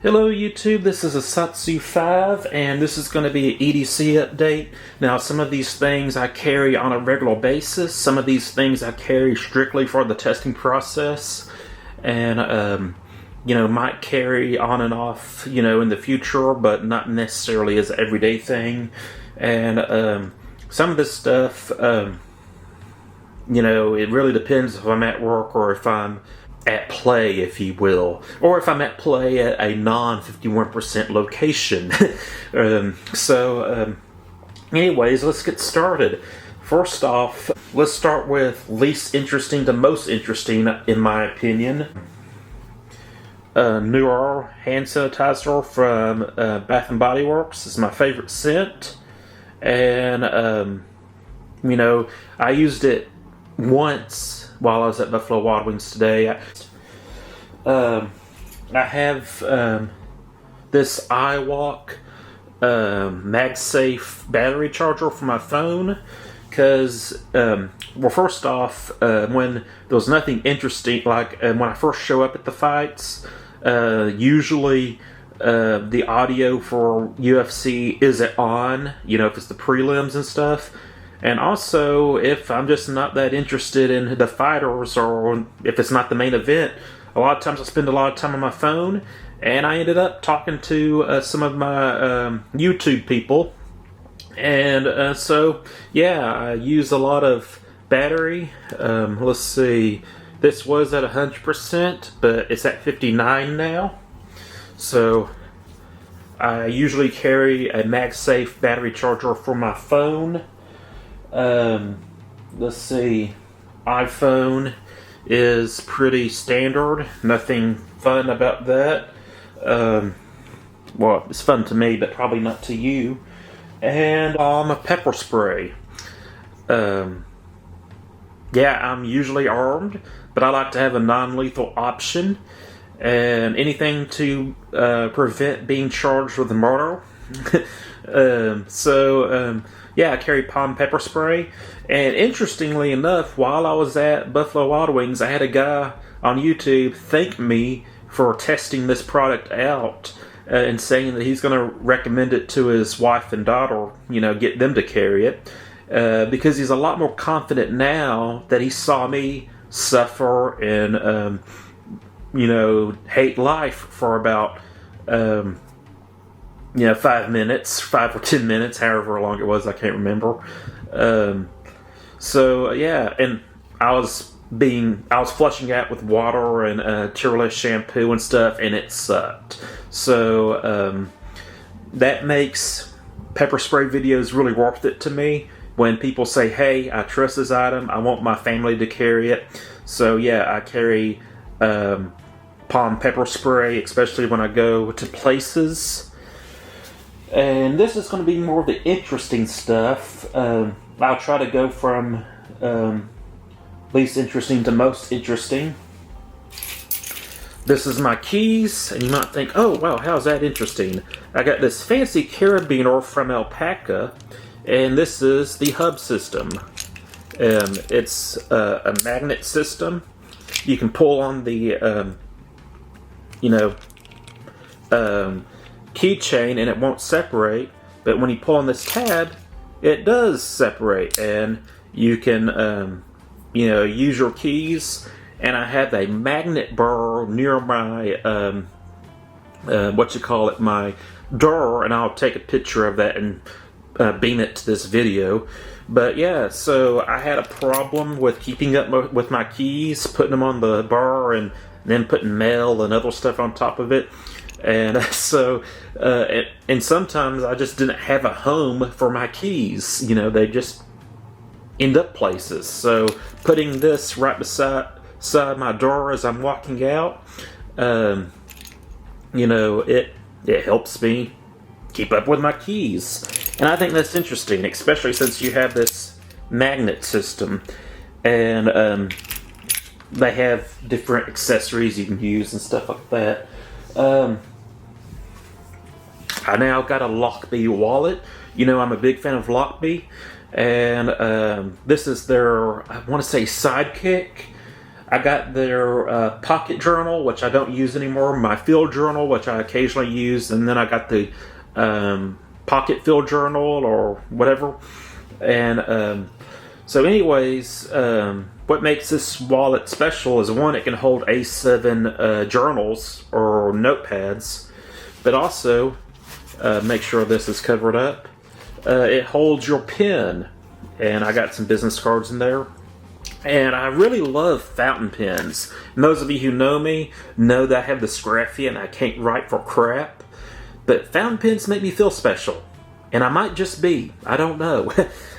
Hello YouTube, this is a Satsu 5 and this is going to be an EDC update. Now some of these things I carry on a regular basis, some of these things I carry strictly for the testing process, and might carry on and off in the future, but not necessarily as an everyday thing. And some of this stuff it really depends if I'm at work or if I'm at play, if you will, or if I'm at play at a non-51% location. Anyways, let's get started. First off, let's start with least interesting to most interesting, in my opinion. Newer hand sanitizer from Bath and Body Works is my favorite scent, and I used it once while I was at Buffalo Wild Wings today. I have this iWalk MagSafe battery charger for my phone because, first off, when there was nothing interesting, like when I first show up at the fights, usually the audio for UFC isn't on, if it's the prelims and stuff. And also, if I'm just not that interested in the fighters, or if it's not the main event, a lot of times I spend a lot of time on my phone, and I ended up talking to some of my YouTube people. And I use a lot of battery. Let's see, this was at 100%, but it's at 59 now. So I usually carry a MagSafe battery charger for my phone. Let's see, iPhone is pretty standard, nothing fun about that. Well, it's fun to me, but probably not to you. And a pepper spray. I'm usually armed, but I like to have a non-lethal option, and anything to prevent being charged with murder. I carry palm pepper spray. And interestingly enough, while I was at Buffalo Wild Wings, I had a guy on YouTube thank me for testing this product out and saying that he's going to recommend it to his wife and daughter, get them to carry it. Because he's a lot more confident now that he saw me suffer and, hate life for about 5 minutes, 5 or 10 minutes, however long it was, I can't remember. And I was flushing out with water and Tireless shampoo and stuff, and it sucked. So that makes pepper spray videos really worth it to me. When people say, "Hey, I trust this item, I want my family to carry it." So I carry palm pepper spray, especially when I go to places. And this is going to be more of the interesting stuff. I'll try to go from least interesting to most interesting. This is my keys, and you might think, oh wow, how's that interesting? I got this fancy carabiner from Alpaca, and this is the hub system. It's a magnet system. You can pull on the keychain and it won't separate, but when you pull on this tab, it does separate, and you can use your keys. And I have a magnet burr near my my door, and I'll take a picture of that and beam it to this video. But so I had a problem with keeping up with my keys, putting them on the burr and then putting mail and other stuff on top of it. And and sometimes I just didn't have a home for my keys. They just end up places. So putting this right beside my door as I'm walking out, it helps me keep up with my keys. And I think that's interesting, especially since you have this magnet system. And they have different accessories you can use and stuff like that. I now got a Lockbee wallet. I'm a big fan of Lockbee, and this is their, I want to say, Sidekick. I got their pocket journal, which I don't use anymore, my field journal, which I occasionally use, and then I got the pocket field journal or whatever. And so anyways, what makes this wallet special is, one, it can hold A7 journals or notepads, but also, make sure this is covered up, it holds your pen, and I got some business cards in there. And I really love fountain pens. And those of you who know me know that I have dysgraphia and I can't write for crap. But fountain pens make me feel special. And I might just be. I don't know.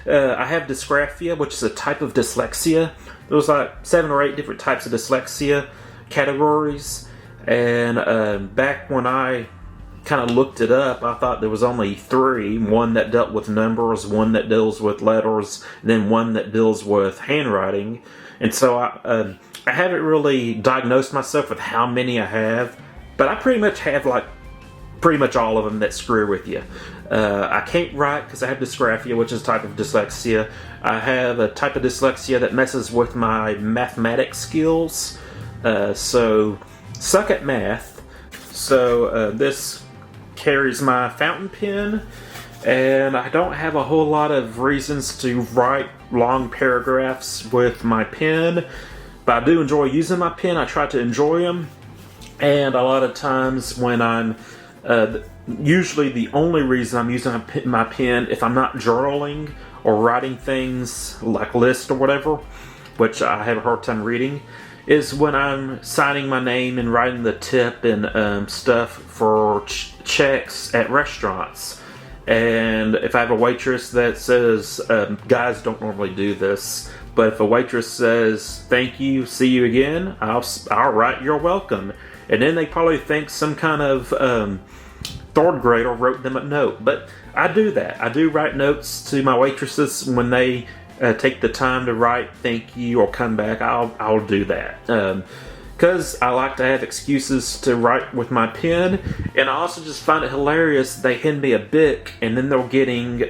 I have dysgraphia, which is a type of dyslexia. There's like 7 or 8 different types of dyslexia categories. And back when I kind of looked it up, I thought there was only 3. One that dealt with numbers, one that deals with letters, and then one that deals with handwriting. And so I haven't really diagnosed myself with how many I have, but I pretty much have like pretty much all of them that screw with you. I can't write because I have dysgraphia, which is a type of dyslexia. I have a type of dyslexia that messes with my mathematics skills. So suck at math. So this carries my fountain pen, and I don't have a whole lot of reasons to write long paragraphs with my pen, but I do enjoy using my pen. I try to enjoy them, and a lot of times when I'm usually the only reason I'm using my pen, if I'm not journaling or writing things like lists or whatever, which I have a hard time reading, is when I'm signing my name and writing the tip and stuff for checks at restaurants. And if I have a waitress that says, guys don't normally do this, but if a waitress says, thank you, see you again, I'll write you're welcome. And then they probably think some kind of 3rd grader wrote them a note. But I do that. I do write notes to my waitresses when they take the time to write thank you or come back. I'll do that because I like to have excuses to write with my pen, and I also just find it hilarious. They hand me a Bic and then they're getting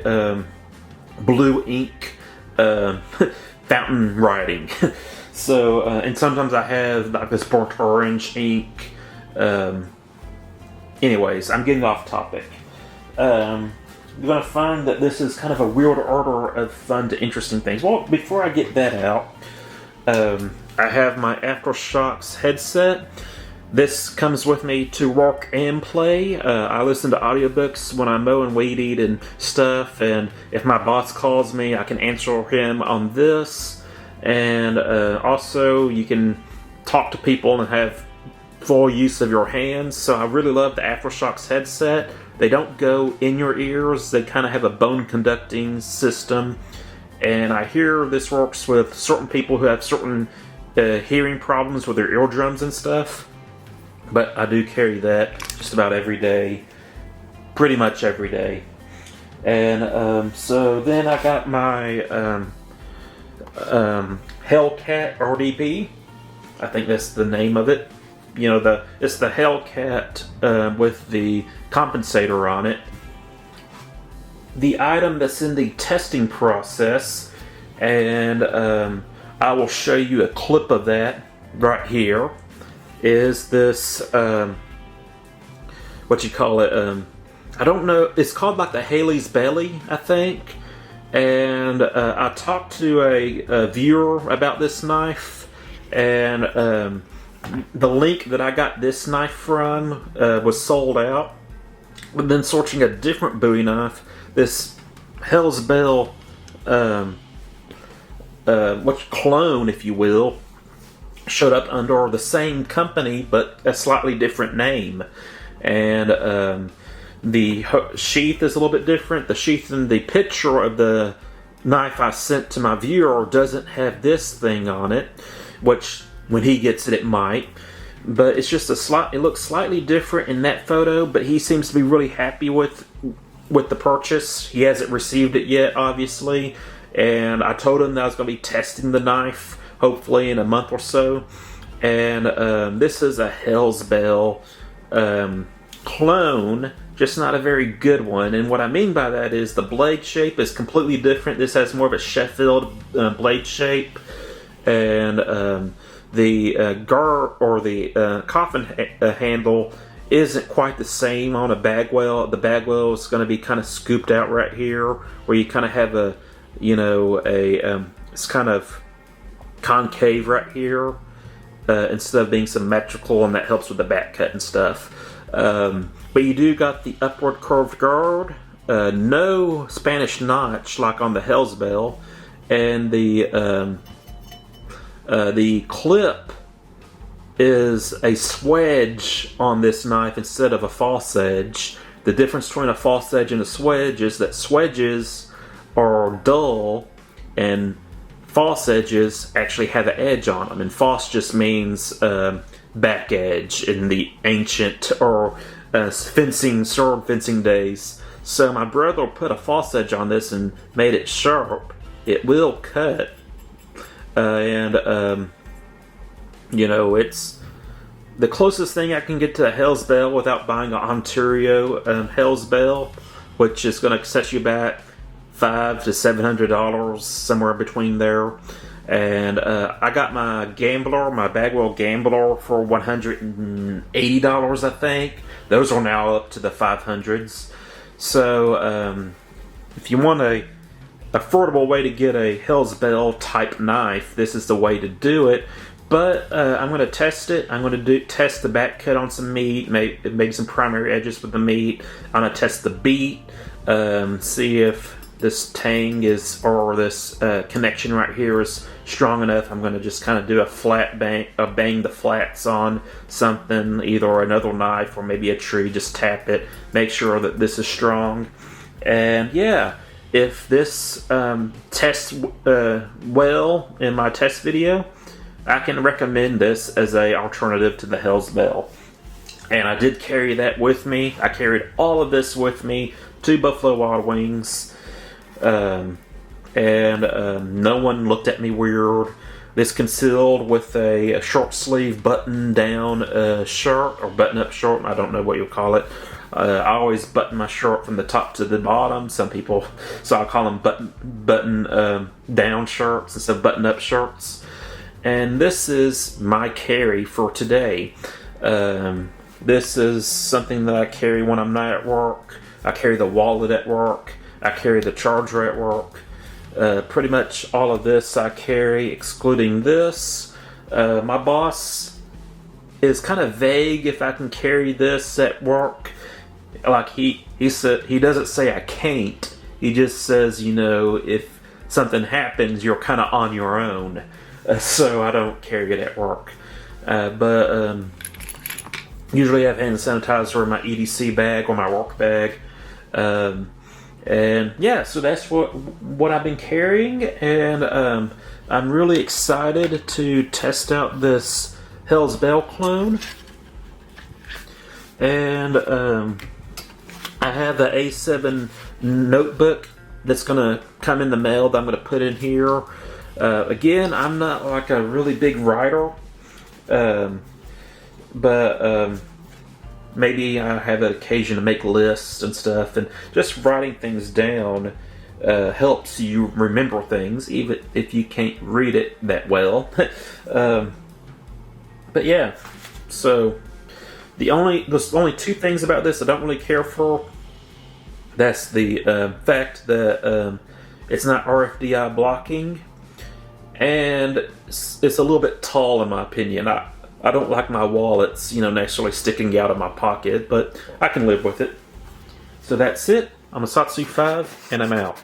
blue ink fountain writing. So and sometimes I have like this burnt orange ink. Anyways, I'm getting off topic. You're going to find that this is kind of a weird order of fun to interesting things. Well, before I get that out, I have my Aftershocks headset. This comes with me to work and play. I listen to audiobooks when I mow and weed eat and stuff, and if my boss calls me, I can answer him on this. And also, you can talk to people and have full use of your hands. So I really love the Aftershocks headset. They don't go in your ears. They kind of have a bone conducting system. And I hear this works with certain people who have certain hearing problems with their eardrums and stuff. But I do carry that just about every day. Pretty much every day. And so then I got my Hellcat RDP. I think that's the name of it. You know, it's the Hellcat with the compensator on it. The item that's in the testing process, and I will show you a clip of that right here, is this, what you call it, I don't know, it's called like the Haley's Belly, I think. And I talked to a viewer about this knife, and the link that I got this knife from was sold out. But then searching a different Bowie knife, this Hell's Bell, clone, if you will, showed up under the same company but a slightly different name. And the sheath is a little bit different. The sheath in the picture of the knife I sent to my viewer doesn't have this thing on it, which when he gets it, it might. But it's just it looks slightly different in that photo, but he seems to be really happy with the purchase. He hasn't received it yet, obviously, and I told him that I was going to be testing the knife, hopefully in a month or so. And this is a Hell's Bell clone, just not a very good one. And what I mean by that is the blade shape is completely different. This has more of a Sheffield blade shape, and the guard or the coffin handle isn't quite the same on a bagwell. The bagwell is going to be kind of scooped out right here, where you kind of have a, it's kind of concave right here, instead of being symmetrical, and that helps with the back cut and stuff. But you do got the upward curved guard, no Spanish notch like on the Hell's Bell, and the clip is a swedge on this knife instead of a false edge. The difference between a false edge and a swedge is that swedges are dull and false edges actually have an edge on them. And false just means back edge in the ancient or sword fencing days. So my brother put a false edge on this and made it sharp. It will cut. It's the closest thing I can get to a Hell's Bell without buying an Ontario Hell's Bell, which is going to set you back $500 to $700, somewhere between there. And I got my Bagwell Gambler for $180, I think. Those are now up to the 500s. So if you want a affordable way to get a Hell's Bell type knife, this is the way to do it. But I'm going to test it. I'm going to test the back cut on some meat, maybe some primary edges with the meat. I'm going to test the beat, see if this tang is, or this connection right here is strong enough. I'm going to just kind of do a bang the flats on something, either another knife or maybe a tree. Just tap it, make sure that this is strong. And yeah, if this tests well in my test video, I can recommend this as an alternative to the Hell's Bell. And I did carry that with me. I carried all of this with me to Buffalo Wild Wings. No one looked at me weird. This concealed with a short sleeve button down shirt, or button up shirt, I don't know what you'll call it. I always button my shirt from the top to the bottom. Some people, so I call them button down shirts instead of button up shirts. And this is my carry for today. This is something that I carry when I'm not at work. I carry the wallet at work. I carry the charger at work. Pretty much all of this I carry, excluding this. My boss is kind of vague if I can carry this at work. Like he said, he doesn't say I can't. He just says, if something happens, you're kind of on your own. So I don't carry it at work. But usually I have hand sanitizer in my EDC bag or my work bag. And yeah, so that's what I've been carrying. And I'm really excited to test out this Hell's Bell clone. And I have the A7 notebook that's going to come in the mail that I'm going to put in here. Again, I'm not like a really big writer, but maybe I have an occasion to make lists and stuff, and just writing things down helps you remember things, even if you can't read it that well. But yeah, so there's only two things about this I don't really care for. That's the fact that it's not RFDI blocking. And it's a little bit tall in my opinion. I don't like my wallets, necessarily sticking out of my pocket, but I can live with it. So that's it. I'm a Satsu 5, and I'm out.